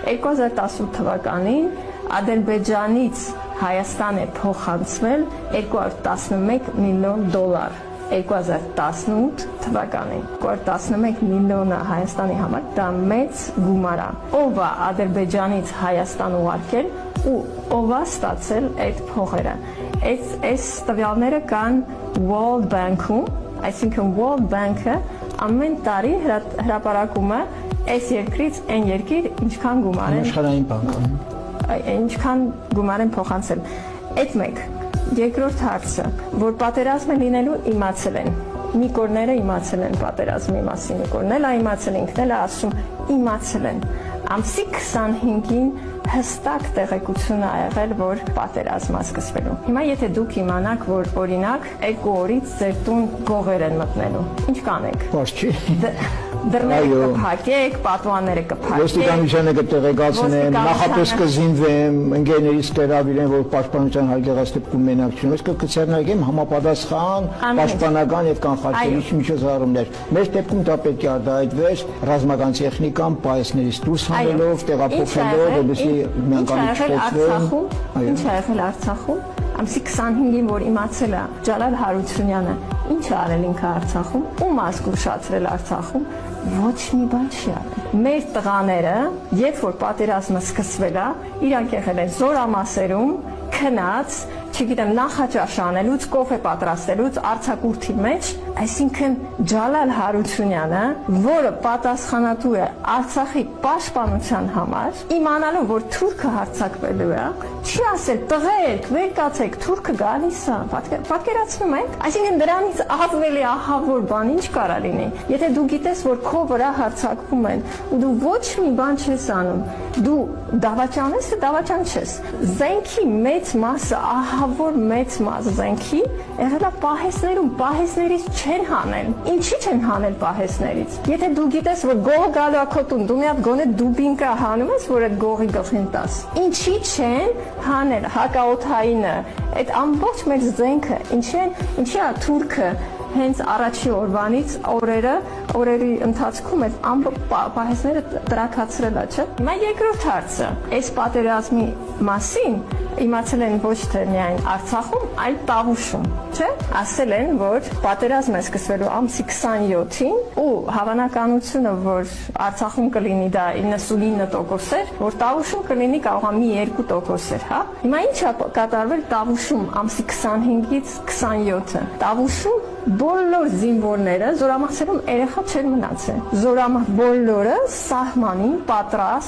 2018 թվականին Ադրբեջանից Հայաստան է փոխանցվել 211 միլիոն դոլար։ 2018 թվականին 211 միլիոնը Հայաստանի համար դա մեծ գումար է։ Ով է Ադրբեջանից Հայաստան ուղարկել ու ով է ստացել այդ փողերը։ Այս տվյալները կան World Bank-ում, այսինքն World Bank-ը ամեն տարի հրապարակում է այս երկրից այն երկիր ինչքան գումար են Աշխարհային բանկը ինչքան գումար են փոխանցել։ Այդ մեկ երկրորդ հարցը, որ պատերազմը լինելու իմացել են։ Նիկորները իմացել են պատերազմի մասին, Նիկորն էլ է իմացել, ինքն էլ է ասում, իմացել են։ Ամսի 25-ին հստակ տեղեկություն ա եղել, որ պատերազմը սկսվելու։ Հիմա եթե դուք իմանաք, որ օրինակ 2 օրից ձեր տուն գողեր են մտնելու, ինչ կանեք։ Պարզ չի։ Դռները կփակեք, պատուհանները կփակեք։ Ոստիկանությանը կտեղեկացնեմ, նախապես կզինվեմ, ընկերներից կհրավիրեմ, որ պաշտպանության հարգեղած դեպքում մենակ չունեմ, կցեռնարկեմ համապատասխան, պաշտպանական եւ կանխարգելիչ միջոցառումներ։ Մեր դեպքում դա պետք է արտահայտվեր ռազմական տեխնիկան պայեսներից դուրս հանելով, տեղափոխելով, որպեսզի միանգամից չփոխվեն։ Ինչ ա եղել Արցախում։ Ամսի 25-ին, որ իմացել է Ջալալ Հարությունյանը, ինչ է արել ինքը Արցախում, ում ազգուշացրել Արցախում, ոչ մի բան չի արել։ Մեր տղաները, երբ որ պատերազմը սկսվել է, իրանք եղել են զորամասերում, քնած, չգիտեմ, նախաճաշ անելուց, կոֆե պատրաստելուց արձակուրդի մեջ, այսինքն Ջալալ Հարությունյանը, որը պատասխանատու է Արցախի պաշտպանության համար, իմանալով, որ թուրքը հարձակվելու է, չի ասել տղերք, վեր կացեք, թուրքը գալիս է, պատկերացնում եք, այսինքն դրանից ավելի ահավոր բան ինչ կարա լինի, եթե դու գիտես, որ քո վրա հարձակվում են, ու դու ոչ մի բան չես անում, դու դավաճան ես, դավաճան չես, զենքի մեծ մասը, ահավոր մեծ մաս զենքի եղել է պահեսներում, պահեսներից չեն հանել, ինչի չեն հանել պահեսներից, եթե դու գիտես, որ գողը գալու է քո տուն, դու մի հատ գոնե դուբինկա հանում ես, որ այդ գողի գլխին տաս, ինչի չեն հանել հակաօդայինը, այդ ամբողջ մեր զենքը, ինչի է թուրքը հենց առաջի օրվանից օրերի ընթացքում այդ պահեսները տրաքացրել է, չէ՞։ Հիմա երկրորդ հարցը, այս պատերազմի մասին իմացել են ոչ թե միայն Արցախում, այլ Տավուշում, չէ՞։ Ասել են, որ պատերազմը սկսվելու ամսի 27-ին ու հավանականությունը, որ Արցախում կլինի դա 99% էր, որ Տավուշում կլինի կարող է մի 2% էր, հա։ Հիմա ինչ է կատարվել Տավուշում ամսի 25-ից 27-ը։ Տավուշում բոլոր զինվորները զորամասերում երեխա չեն մնացել։ Բոլորը սահմանին պատրաստ